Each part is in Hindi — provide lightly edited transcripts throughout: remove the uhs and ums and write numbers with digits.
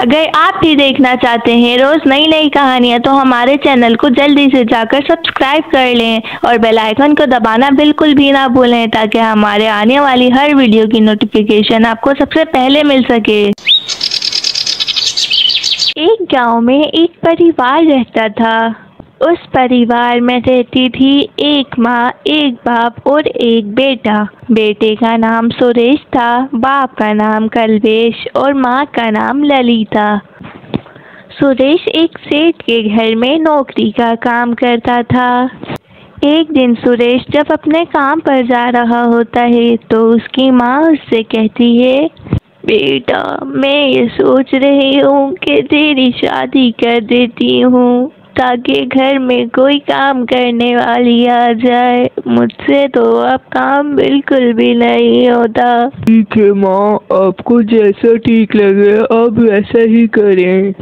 अगर आप भी देखना चाहते हैं रोज़ नई नई कहानियाँ तो हमारे चैनल को जल्दी से जाकर सब्सक्राइब कर लें और बेल आइकन को दबाना बिल्कुल भी ना भूलें ताकि हमारे आने वाली हर वीडियो की नोटिफिकेशन आपको सबसे पहले मिल सके। एक गांव में एक परिवार रहता था। उस परिवार में रहती थी एक माँ, एक बाप और एक बेटा। बेटे का नाम सुरेश था, बाप का नाम कल्वेश और माँ का नाम ललिता। सुरेश एक सेठ के घर में नौकरी का काम करता था। एक दिन सुरेश जब अपने काम पर जा रहा होता है तो उसकी माँ उससे कहती है, बेटा मैं ये सोच रही हूँ कि तेरी शादी कर देती हूँ ताकि घर में कोई काम करने वाली आ जाए। मुझसे तो अब काम बिल्कुल भी नहीं होता। ठीक है माँ, आपको जैसा ठीक लगे आप वैसा ही करें।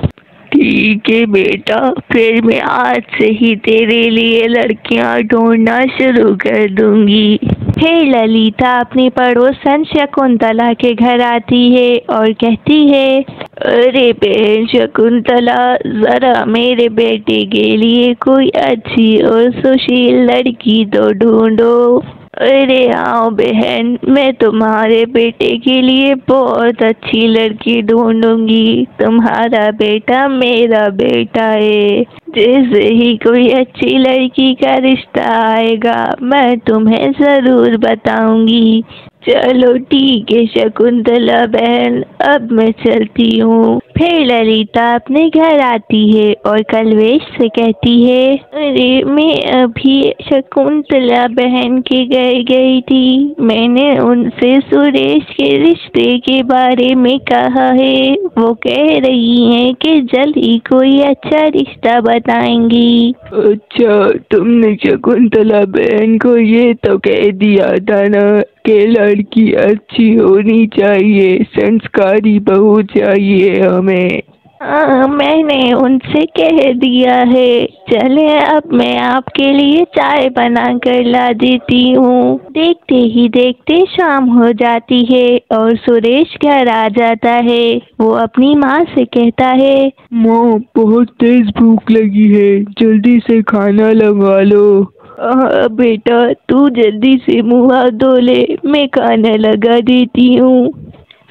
ठीक है बेटा, फिर मैं आज से ही तेरे लिए लड़कियां ढूंढना शुरू कर दूंगी। फिर ललिता अपनी पड़ोसन शकुंतला के घर आती है और कहती है, अरे बहन शकुंतला, जरा मेरे बेटे के लिए कोई अच्छी और सुशील लड़की तो ढूंढो। अरे हाँ बहन, मैं तुम्हारे बेटे के लिए बहुत अच्छी लड़की ढूंढूंगी। तुम्हारा बेटा मेरा बेटा है। जैसे ही कोई अच्छी लड़की का रिश्ता आएगा मैं तुम्हें जरूर बताऊंगी। चलो ठीक है शकुंतला बहन, अब मैं चलती हूँ। फिर ललिता अपने घर आती है और कल्वेश से कहती है, अरे मैं अभी शकुंतला बहन के घर गई थी। मैंने उनसे सुरेश के रिश्ते के बारे में कहा है। वो कह रही हैं कि जल्द ही कोई अच्छा रिश्ता बताएंगी। अच्छा, तुमने शकुंतला बहन को ये तो कह दिया था ना कि लड़की अच्छी होनी चाहिए, संस्कारी बहू चाहिए हमें। हाँ, मैंने उनसे कह दिया है। चले अब मैं आपके लिए चाय बना कर ला देती हूँ। देखते ही देखते शाम हो जाती है और सुरेश घर आ जाता है। वो अपनी माँ से कहता है, माँ बहुत तेज भूख लगी है, जल्दी से खाना लगा लो। बेटा तू जल्दी से मुँह हाथ धो ले, मैं खाना लगा देती हूँ।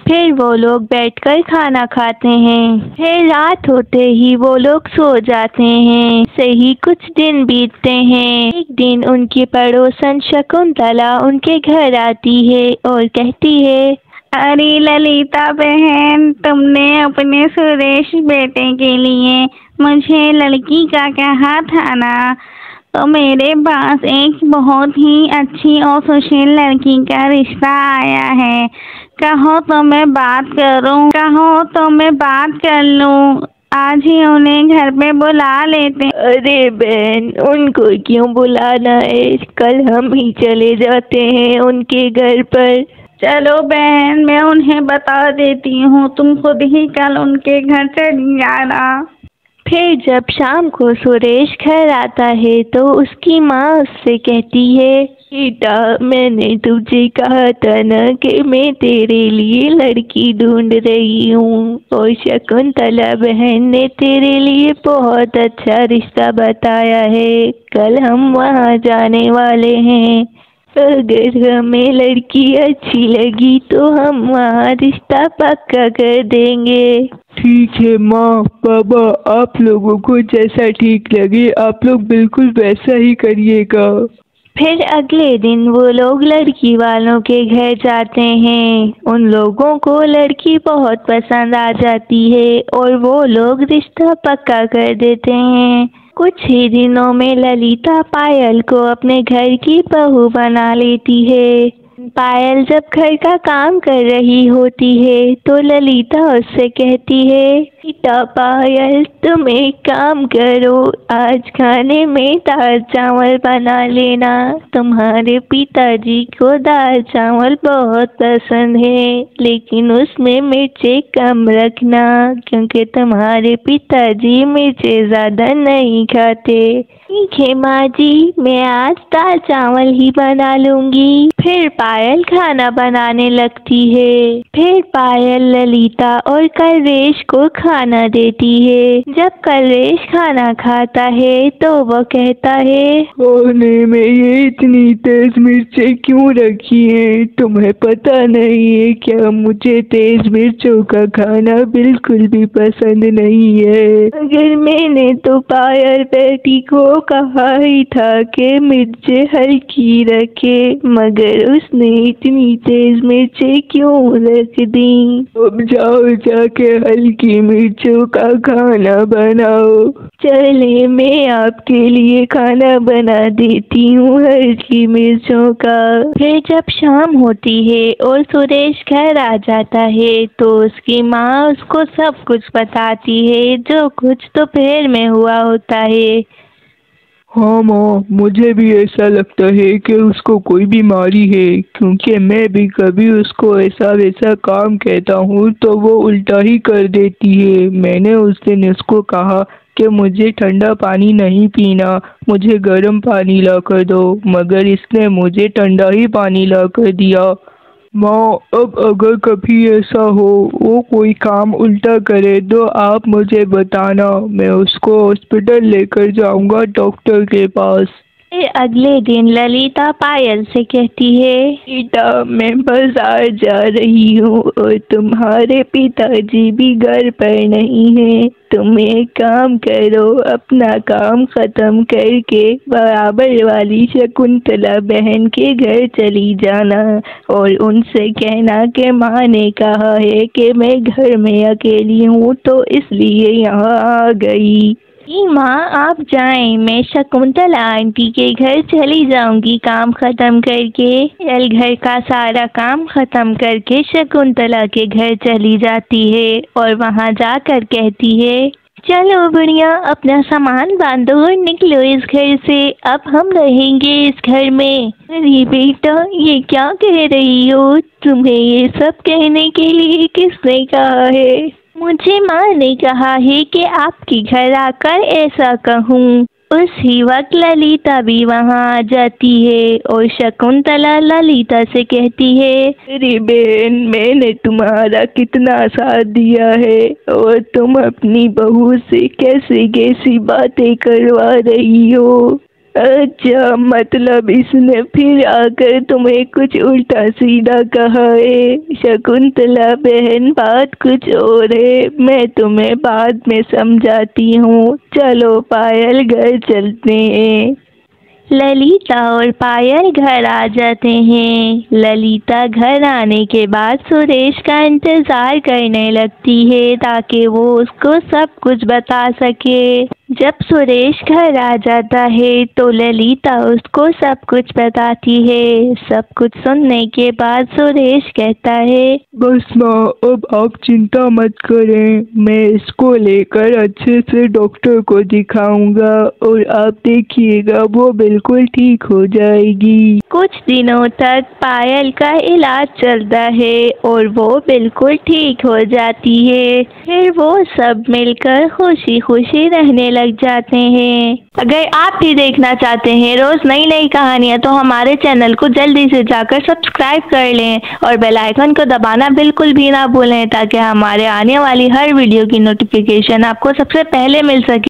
फिर वो लोग बैठकर खाना खाते हैं। फिर रात होते ही वो लोग सो जाते हैं। सही कुछ दिन बीतते हैं। एक दिन उनकी पड़ोसन शकुंतला उनके घर आती है और कहती है, अरे ललिता बहन, तुमने अपने सुरेश बेटे के लिए मुझे लड़की का कहा था ना, तो मेरे पास एक बहुत ही अच्छी और सुशील लड़की का रिश्ता आया है। कहो तो मैं बात करूं, कहो तो मैं बात कर लूं। आज ही उन्हें घर पे बुला लेते। अरे बहन, उनको क्यों बुलाना है, कल हम ही चले जाते हैं उनके घर पर। चलो बहन, मैं उन्हें बता देती हूँ, तुम खुद ही कल उनके घर चली जाना। फिर जब शाम को सुरेश घर आता है तो उसकी माँ उससे कहती है, बेटा मैंने तुझे कहा था ना कि मैं तेरे लिए लड़की ढूंढ रही हूँ और शकुंतला बहन ने तेरे लिए बहुत अच्छा रिश्ता बताया है। कल हम वहाँ जाने वाले हैं। अगर हमें लड़की अच्छी लगी तो हम वहाँ रिश्ता पक्का कर देंगे। ठीक है माँ, बाबा, आप लोगों को जैसा ठीक लगे आप लोग बिल्कुल वैसा ही करिएगा। फिर अगले दिन वो लोग लड़की वालों के घर जाते हैं। उन लोगों को लड़की बहुत पसंद आ जाती है और वो लोग रिश्ता पक्का कर देते हैं। कुछ ही दिनों में ललिता पायल को अपने घर की बहू बना लेती है। पायल जब घर का काम कर रही होती है तो ललिता उससे कहती है, बेटा पायल तुम एक काम करो, आज खाने में दाल चावल बना लेना। तुम्हारे पिताजी को दाल चावल बहुत पसंद है, लेकिन उसमें मिर्चें कम रखना क्योंकि तुम्हारे पिताजी मिर्चें ज़्यादा नहीं खाते। ठीक है माँ जी, मैं आज दाल चावल ही बना लूंगी। फिर पायल खाना बनाने लगती है। फिर पायल ललिता और कलरेश को खाना देती है। जब कलरेश खाना खाता है तो वह कहता है, खाने में ये इतनी तेज मिर्चें क्यों रखी हैं? तुम्हें पता नहीं है क्या? मुझे तेज मिर्चों का खाना बिल्कुल भी पसंद नहीं है। अगर मैंने तो पायल बेटी को कहा ही था कि मिर्चें हल्की रखे, मगर उसने इतनी तेज मिर्चें क्यों रख दी? अब जाओ जाके हल्की मिर्चों का खाना बनाओ। चले, मैं आपके लिए खाना बना देती हूँ हल्की मिर्चों का। फिर जब शाम होती है और सुरेश घर आ जाता है तो उसकी माँ उसको सब कुछ बताती है जो कुछ दोपहर में हुआ होता है। हाँ माँ, मुझे भी ऐसा लगता है कि उसको कोई बीमारी है, क्योंकि मैं भी कभी उसको ऐसा वैसा काम कहता हूँ तो वो उल्टा ही कर देती है। मैंने उस दिन उसको कहा कि मुझे ठंडा पानी नहीं पीना, मुझे गर्म पानी ला कर दो, मगर इसने मुझे ठंडा ही पानी ला कर दिया। माँ, अब अगर कभी ऐसा हो वो कोई काम उल्टा करे तो आप मुझे बताना, मैं उसको हॉस्पिटल लेकर जाऊंगा डॉक्टर के पास। फिर अगले दिन ललिता पायल से कहती है, बेटा, मैं बाजार जा रही हूँ और तुम्हारे पिताजी भी घर पर नहीं हैं। तुम एक काम करो, अपना काम खत्म करके बराबर वाली शकुंतला बहन के घर चली जाना और उनसे कहना कि माँ ने कहा है कि मैं घर में अकेली हूँ तो इसलिए यहाँ आ गई। माँ आप जाएं, मैं शकुंतला आंटी के घर चली जाऊंगी काम खत्म करके। पायल घर का सारा काम खत्म करके शकुंतला के घर चली जाती है और वहाँ जाकर कहती है, चलो बुढ़िया, अपना सामान बांधो और निकलो इस घर से, अब हम रहेंगे इस घर में। अरे बेटा, ये क्या कह रही हो? तुम्हें ये सब कहने के लिए किसने कहा है? मुझे माँ ने कहा है कि आपके घर आकर ऐसा कहूँ। उसी वक्त ललिता भी वहाँ आ जाती है और शकुंतला ललिता से कहती है, अरे बहन, मैंने तुम्हारा कितना साथ दिया है और तुम अपनी बहू से कैसी कैसी बातें करवा रही हो। अच्छा, मतलब इसने फिर आकर तुम्हें कुछ उल्टा सीधा कहा है? शकुंतला बहन, बात कुछ और है, मैं तुम्हें बाद में समझाती हूँ। चलो पायल, घर चलते हैं। ललिता और पायल घर आ जाते हैं। ललिता घर आने के बाद सुरेश का इंतजार करने लगती है ताकि वो उसको सब कुछ बता सके। जब सुरेश घर आ जाता है तो ललिता उसको सब कुछ बताती है। सब कुछ सुनने के बाद सुरेश कहता है, बस माँ, अब आप चिंता मत करें, मैं इसको लेकर अच्छे से डॉक्टर को दिखाऊंगा और आप देखिएगा वो बिल्कुल ठीक हो जाएगी। कुछ दिनों तक पायल का इलाज चलता है और वो बिल्कुल ठीक हो जाती है। फिर वो सब मिलकर खुशी खुशी रहने लग जाते हैं। अगर आप भी देखना चाहते हैं रोज नई नई कहानियाँ तो हमारे चैनल को जल्दी से जाकर सब्सक्राइब कर लें और बेल आइकन को दबाना बिल्कुल भी ना भूलें ताकि हमारे आने वाली हर वीडियो की नोटिफिकेशन आपको सबसे पहले मिल सके।